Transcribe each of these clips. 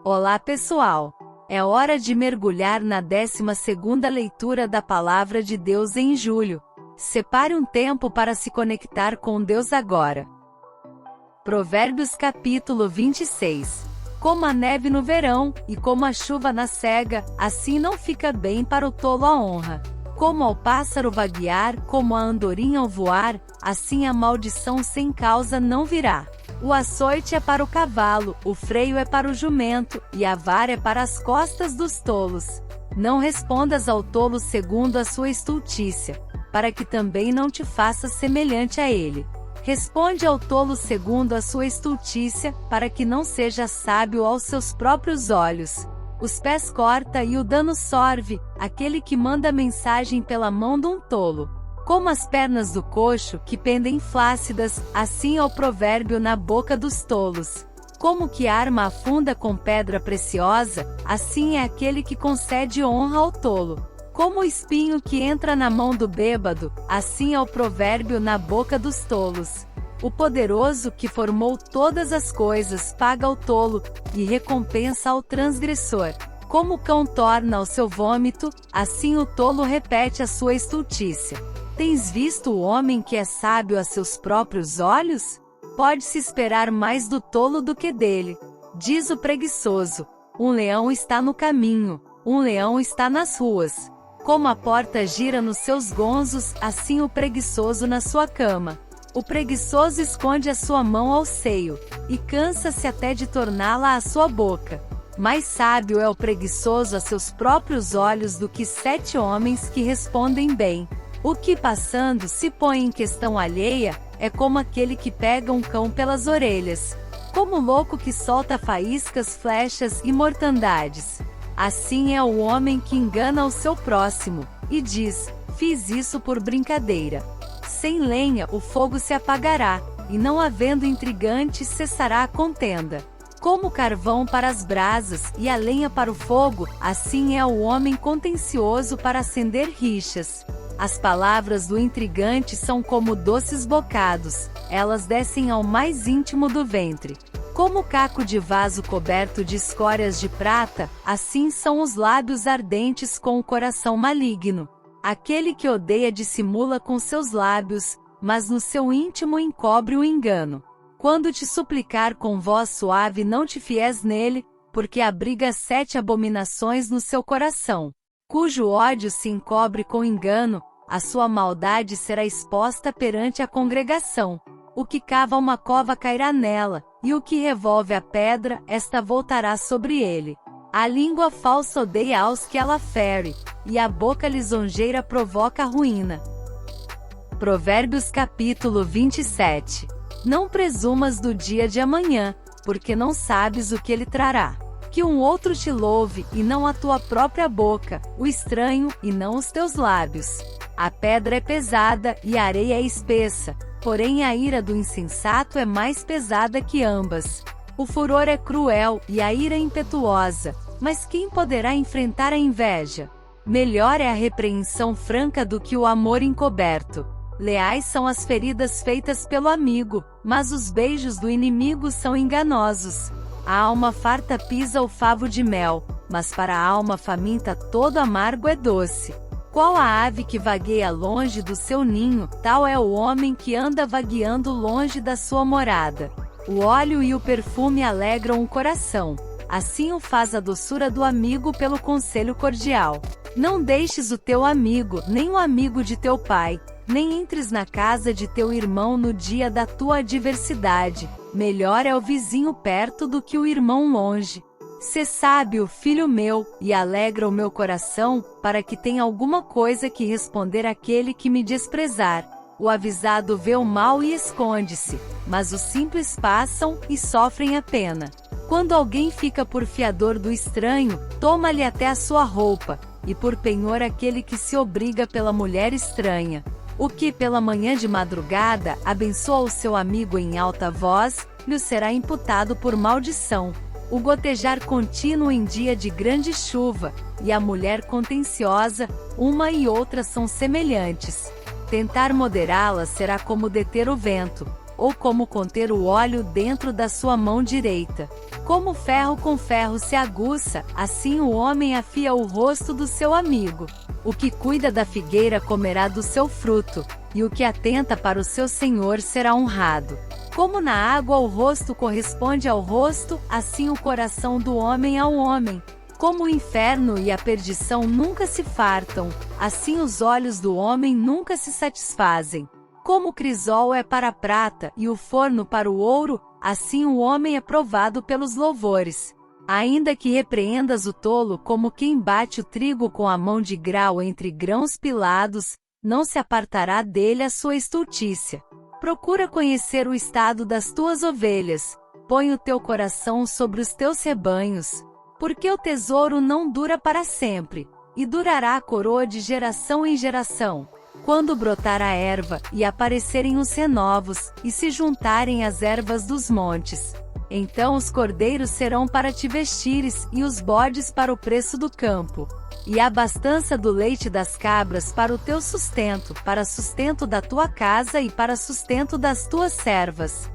Olá pessoal! É hora de mergulhar na 12ª leitura da Palavra de Deus em julho. Separe um tempo para se conectar com Deus agora. Provérbios capítulo 26. Como a neve no verão, e como a chuva na cega, assim não fica bem para o tolo a honra. Como ao pássaro vaguear, como a andorinha ao voar, assim a maldição sem causa não virá. O açoite é para o cavalo, o freio é para o jumento, e a vara é para as costas dos tolos. Não respondas ao tolo segundo a sua estultícia, para que também não te faças semelhante a ele. Responde ao tolo segundo a sua estultícia, para que não seja sábio aos seus próprios olhos. Os pés corta e o dano sorve, aquele que manda mensagem pela mão de um tolo. Como as pernas do coxo, que pendem flácidas, assim é o provérbio na boca dos tolos. Como que arma afunda com pedra preciosa, assim é aquele que concede honra ao tolo. Como o espinho que entra na mão do bêbado, assim é o provérbio na boca dos tolos. O poderoso que formou todas as coisas paga ao tolo, e recompensa ao transgressor. Como o cão torna ao seu vômito, assim o tolo repete a sua estultícia. Tens visto o homem que é sábio a seus próprios olhos? Pode-se esperar mais do tolo do que dele. Diz o preguiçoso: um leão está no caminho, um leão está nas ruas. Como a porta gira nos seus gonzos, assim o preguiçoso na sua cama. O preguiçoso esconde a sua mão ao seio, e cansa-se até de torná-la à sua boca. Mais sábio é o preguiçoso a seus próprios olhos do que 7 homens que respondem bem. O que passando se põe em questão alheia, é como aquele que pega um cão pelas orelhas. Como o louco que solta faíscas, flechas e mortandades. Assim é o homem que engana o seu próximo, e diz: fiz isso por brincadeira. Sem lenha o fogo se apagará, e não havendo intrigante cessará a contenda. Como carvão para as brasas e a lenha para o fogo, assim é o homem contencioso para acender rixas. As palavras do intrigante são como doces bocados, elas descem ao mais íntimo do ventre. Como caco de vaso coberto de escórias de prata, assim são os lábios ardentes com o coração maligno. Aquele que odeia dissimula com seus lábios, mas no seu íntimo encobre o engano. Quando te suplicar com voz suave, não te fies nele, porque abriga 7 abominações no seu coração. Cujo ódio se encobre com engano, a sua maldade será exposta perante a congregação. O que cava uma cova cairá nela, e o que revolve a pedra, esta voltará sobre ele. A língua falsa odeia aos que ela fere, e a boca lisonjeira provoca a ruína. Provérbios capítulo 27. Não presumas do dia de amanhã, porque não sabes o que ele trará. Que um outro te louve, e não a tua própria boca, o estranho, e não os teus lábios. A pedra é pesada, e a areia é espessa, porém a ira do insensato é mais pesada que ambas. O furor é cruel, e a ira impetuosa, mas quem poderá enfrentar a inveja? Melhor é a repreensão franca do que o amor encoberto. Leais são as feridas feitas pelo amigo, mas os beijos do inimigo são enganosos. A alma farta pisa o favo de mel, mas para a alma faminta todo amargo é doce. Qual a ave que vagueia longe do seu ninho, tal é o homem que anda vagueando longe da sua morada. O óleo e o perfume alegram o coração, assim o faz a doçura do amigo pelo conselho cordial. Não deixes o teu amigo, nem o amigo de teu pai, nem entres na casa de teu irmão no dia da tua adversidade. Melhor é o vizinho perto do que o irmão longe. Sê sábio, filho meu, e alegra o meu coração, para que tenha alguma coisa que responder àquele que me desprezar. O avisado vê o mal e esconde-se, mas os simples passam e sofrem a pena. Quando alguém fica por fiador do estranho, toma-lhe até a sua roupa, e por penhor aquele que se obriga pela mulher estranha. O que pela manhã de madrugada abençoa o seu amigo em alta voz, lhe será imputado por maldição. O gotejar contínuo em dia de grande chuva, e a mulher contenciosa, uma e outra são semelhantes. Tentar moderá-la será como deter o vento, ou como conter o óleo dentro da sua mão direita. Como ferro com ferro se aguça, assim o homem afia o rosto do seu amigo. O que cuida da figueira comerá do seu fruto, e o que atenta para o seu senhor será honrado. Como na água o rosto corresponde ao rosto, assim o coração do homem ao homem. Como o inferno e a perdição nunca se fartam, assim os olhos do homem nunca se satisfazem. Como o crisol é para a prata e o forno para o ouro, assim o homem é provado pelos louvores. Ainda que repreendas o tolo como quem bate o trigo com a mão de grau entre grãos pilados, não se apartará dele a sua estultícia. Procura conhecer o estado das tuas ovelhas, põe o teu coração sobre os teus rebanhos, porque o tesouro não dura para sempre, e durará a coroa de geração em geração. Quando brotar a erva, e aparecerem os renovos, e se juntarem as ervas dos montes, então os cordeiros serão para te vestires, e os bodes para o preço do campo, e a abastança do leite das cabras para o teu sustento, para sustento da tua casa e para sustento das tuas servas.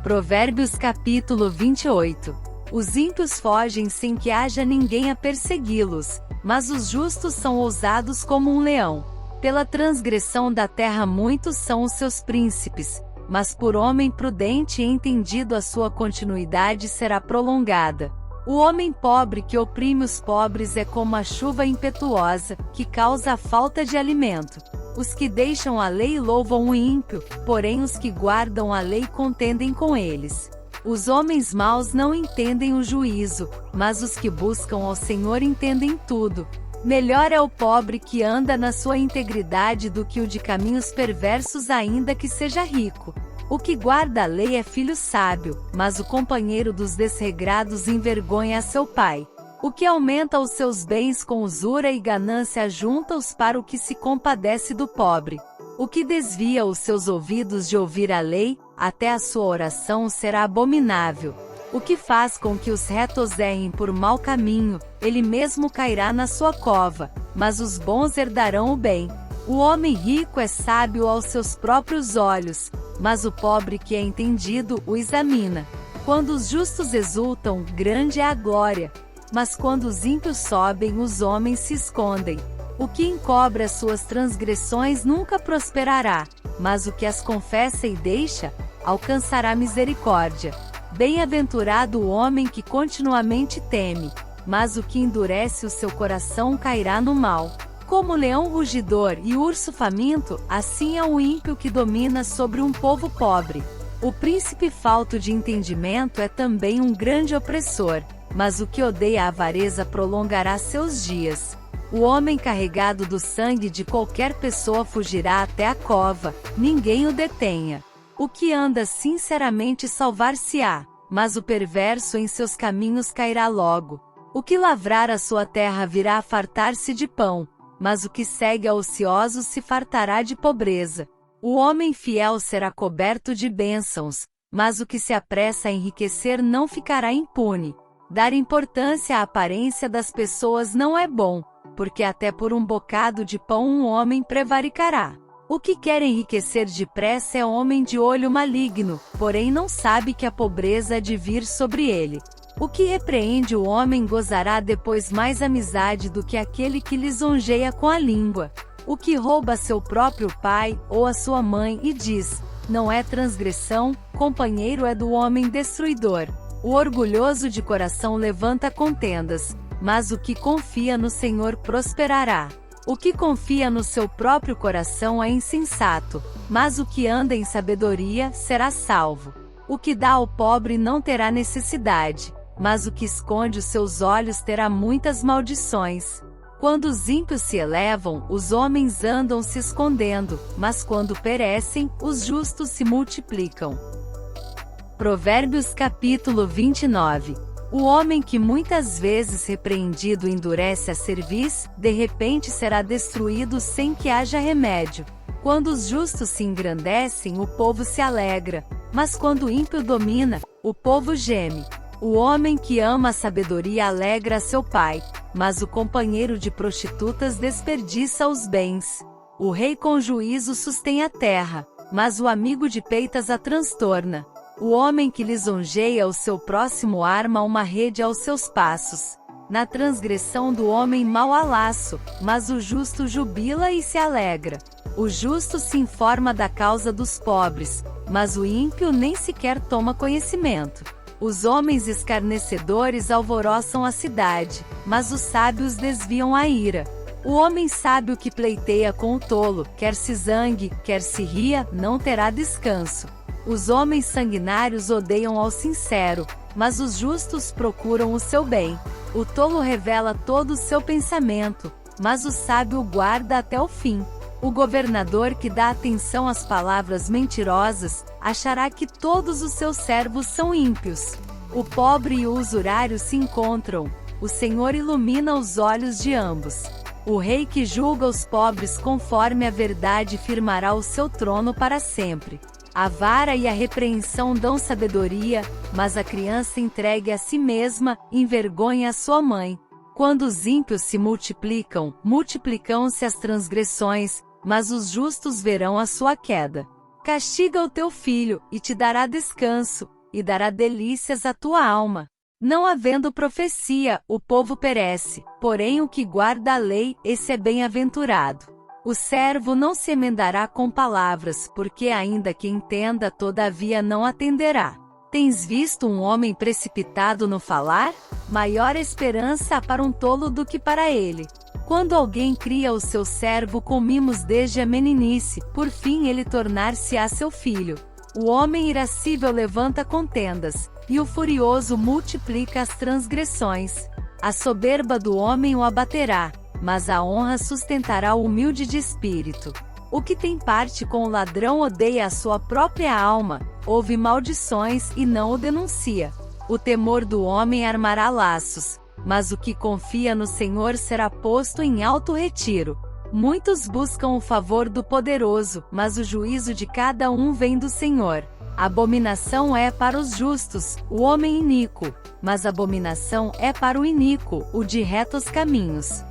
Provérbios capítulo 28. Os ímpios fogem sem que haja ninguém a persegui-los, mas os justos são ousados como um leão. Pela transgressão da terra muitos são os seus príncipes, mas por homem prudente e entendido a sua continuidade será prolongada. O homem pobre que oprime os pobres é como a chuva impetuosa, que causa a falta de alimento. Os que deixam a lei louvam o ímpio, porém os que guardam a lei contendem com eles. Os homens maus não entendem o juízo, mas os que buscam ao Senhor entendem tudo. Melhor é o pobre que anda na sua integridade do que o de caminhos perversos, ainda que seja rico. O que guarda a lei é filho sábio, mas o companheiro dos desregrados envergonha a seu pai. O que aumenta os seus bens com usura e ganância junta-os para o que se compadece do pobre. O que desvia os seus ouvidos de ouvir a lei, até a sua oração será abominável. O que faz com que os retos errem por mau caminho, ele mesmo cairá na sua cova, mas os bons herdarão o bem. O homem rico é sábio aos seus próprios olhos, mas o pobre que é entendido o examina. Quando os justos exultam, grande é a glória, mas quando os ímpios sobem, os homens se escondem. O que encobre as suas transgressões nunca prosperará, mas o que as confessa e deixa, alcançará misericórdia. Bem-aventurado o homem que continuamente teme, mas o que endurece o seu coração cairá no mal. Como leão rugidor e urso faminto, assim é o ímpio que domina sobre um povo pobre. O príncipe falto de entendimento é também um grande opressor, mas o que odeia a avareza prolongará seus dias. O homem carregado do sangue de qualquer pessoa fugirá até a cova, ninguém o detenha. O que anda sinceramente salvar-se-á, mas o perverso em seus caminhos cairá logo. O que lavrar a sua terra virá a fartar-se de pão, mas o que segue a ociosos se fartará de pobreza. O homem fiel será coberto de bênçãos, mas o que se apressa a enriquecer não ficará impune. Dar importância à aparência das pessoas não é bom, porque até por um bocado de pão um homem prevaricará. O que quer enriquecer depressa é homem de olho maligno, porém não sabe que a pobreza há de vir sobre ele. O que repreende o homem gozará depois mais amizade do que aquele que lisonjeia com a língua. O que rouba seu próprio pai, ou a sua mãe, e diz, não é transgressão, companheiro é do homem destruidor. O orgulhoso de coração levanta contendas, mas o que confia no Senhor prosperará. O que confia no seu próprio coração é insensato, mas o que anda em sabedoria será salvo. O que dá ao pobre não terá necessidade, mas o que esconde os seus olhos terá muitas maldições. Quando os ímpios se elevam, os homens andam se escondendo, mas quando perecem, os justos se multiplicam. Provérbios capítulo 29. O homem que muitas vezes repreendido endurece a cerviz, de repente será destruído sem que haja remédio. Quando os justos se engrandecem, o povo se alegra, mas quando o ímpio domina, o povo geme. O homem que ama a sabedoria alegra seu pai, mas o companheiro de prostitutas desperdiça os bens. O rei com juízo sustém a terra, mas o amigo de peitas a transtorna. O homem que lisonjeia o seu próximo arma uma rede aos seus passos. Na transgressão do homem mau há laço, mas o justo jubila e se alegra. O justo se informa da causa dos pobres, mas o ímpio nem sequer toma conhecimento. Os homens escarnecedores alvoroçam a cidade, mas os sábios desviam a ira. O homem sábio que pleiteia com o tolo, quer se zangue, quer se ria, não terá descanso. Os homens sanguinários odeiam ao sincero, mas os justos procuram o seu bem. O tolo revela todo o seu pensamento, mas o sábio guarda até o fim. O governador que dá atenção às palavras mentirosas, achará que todos os seus servos são ímpios. O pobre e o usurário se encontram, o Senhor ilumina os olhos de ambos. O rei que julga os pobres conforme a verdade firmará o seu trono para sempre. A vara e a repreensão dão sabedoria, mas a criança entregue a si mesma envergonha a sua mãe. Quando os ímpios se multiplicam, multiplicam-se as transgressões, mas os justos verão a sua queda. Castiga o teu filho, e te dará descanso, e dará delícias à tua alma. Não havendo profecia, o povo perece, porém o que guarda a lei, esse é bem-aventurado. O servo não se emendará com palavras, porque ainda que entenda, todavia não atenderá. Tens visto um homem precipitado no falar? Maior esperança há para um tolo do que para ele. Quando alguém cria o seu servo com mimos desde a meninice, por fim ele tornar-se-á seu filho. O homem irascível levanta contendas, e o furioso multiplica as transgressões. A soberba do homem o abaterá, mas a honra sustentará o humilde de espírito. O que tem parte com o ladrão odeia a sua própria alma, ouve maldições e não o denuncia. O temor do homem armará laços, mas o que confia no Senhor será posto em alto retiro. Muitos buscam o favor do poderoso, mas o juízo de cada um vem do Senhor. Abominação é para os justos, o homem iníquo, mas abominação é para o iníquo, o de retos caminhos.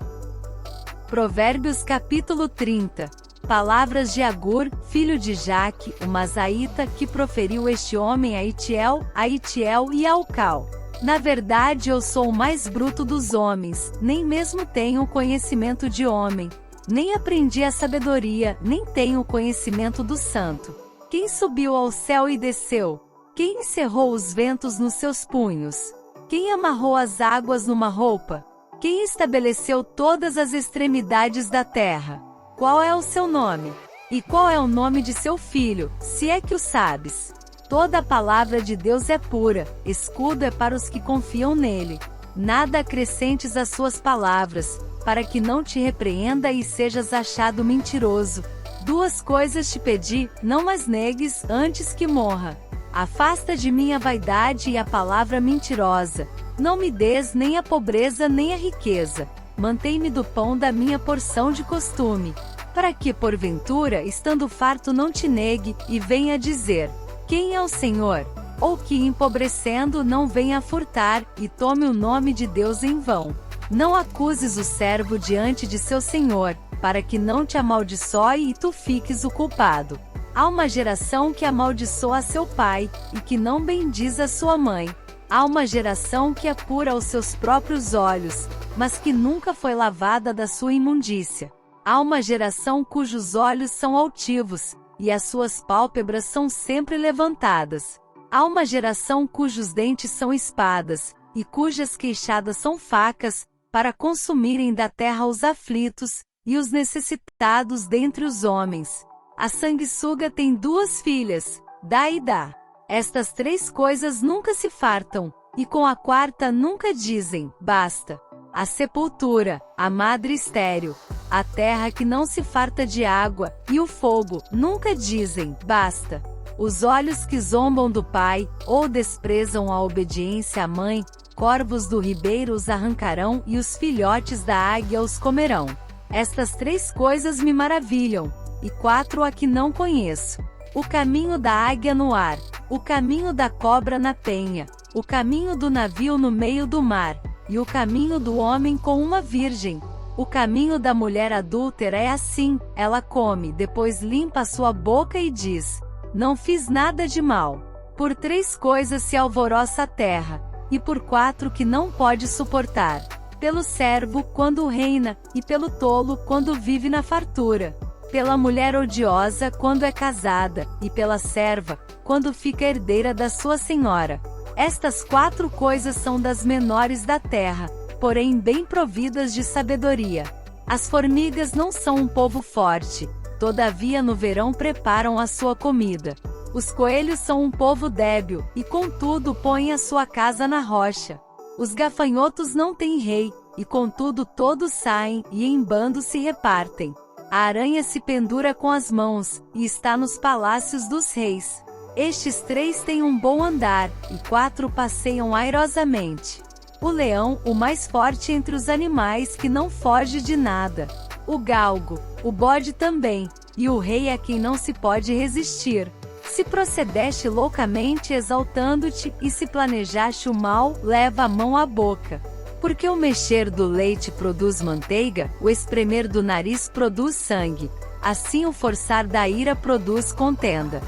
Provérbios capítulo 30. Palavras de Agur, filho de Jaque, o Mazaíta, que proferiu este homem a Itiel e a Ucal. Na verdade eu sou o mais bruto dos homens, nem mesmo tenho o conhecimento de homem, nem aprendi a sabedoria, nem tenho o conhecimento do santo. Quem subiu ao céu e desceu? Quem encerrou os ventos nos seus punhos? Quem amarrou as águas numa roupa? Quem estabeleceu todas as extremidades da terra? Qual é o seu nome? E qual é o nome de seu filho, se é que o sabes? Toda a palavra de Deus é pura, escudo é para os que confiam nele. Nada acrescentes às suas palavras, para que não te repreenda e sejas achado mentiroso. Duas coisas te pedi, não as negues, antes que morra. Afasta de mim a vaidade e a palavra mentirosa. Não me des nem a pobreza nem a riqueza. Mantém-me do pão da minha porção de costume. Para que, porventura, estando farto não te negue, e venha dizer, quem é o Senhor? Ou que, empobrecendo, não venha furtar, e tome o nome de Deus em vão. Não acuses o servo diante de seu senhor, para que não te amaldiçoe e tu fiques o culpado. Há uma geração que amaldiçoa seu pai, e que não bendiz a sua mãe. Há uma geração que é pura aos seus próprios olhos, mas que nunca foi lavada da sua imundícia. Há uma geração cujos olhos são altivos, e as suas pálpebras são sempre levantadas. Há uma geração cujos dentes são espadas, e cujas queixadas são facas, para consumirem da terra os aflitos, e os necessitados dentre os homens. A sanguessuga tem duas filhas, dá e dá. Estas três coisas nunca se fartam, e com a quarta nunca dizem, basta. A sepultura, a madre estéril, a terra que não se farta de água, e o fogo, nunca dizem, basta. Os olhos que zombam do pai, ou desprezam a obediência à mãe, corvos do ribeiro os arrancarão e os filhotes da águia os comerão. Estas três coisas me maravilham, e quatro a que não conheço. O caminho da águia no ar, o caminho da cobra na penha, o caminho do navio no meio do mar, e o caminho do homem com uma virgem. O caminho da mulher adúltera é assim: ela come, depois limpa a sua boca e diz: não fiz nada de mal. Por 3 coisas se alvoroça a terra, e por 4 que não pode suportar: pelo servo, quando reina, e pelo tolo, quando vive na fartura; pela mulher odiosa, quando é casada, e pela serva, quando fica herdeira da sua senhora. Estas 4 coisas são das menores da terra, porém bem providas de sabedoria. As formigas não são um povo forte, todavia no verão preparam a sua comida. Os coelhos são um povo débil, e contudo põem a sua casa na rocha. Os gafanhotos não têm rei, e contudo todos saem, e em bando se repartem. A aranha se pendura com as mãos, e está nos palácios dos reis. Estes 3 têm um bom andar, e 4 passeiam airosamente. O leão, o mais forte entre os animais, que não foge de nada. O galgo, o bode também, e o rei a quem não se pode resistir. Se procedeste loucamente exaltando-te, e se planejaste o mal, leva a mão à boca. Porque o mexer do leite produz manteiga, o espremer do nariz produz sangue. Assim o forçar da ira produz contenda.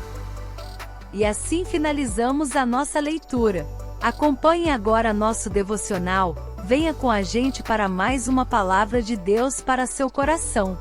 E assim finalizamos a nossa leitura. Acompanhe agora nosso devocional. Venha com a gente para mais uma palavra de Deus para seu coração.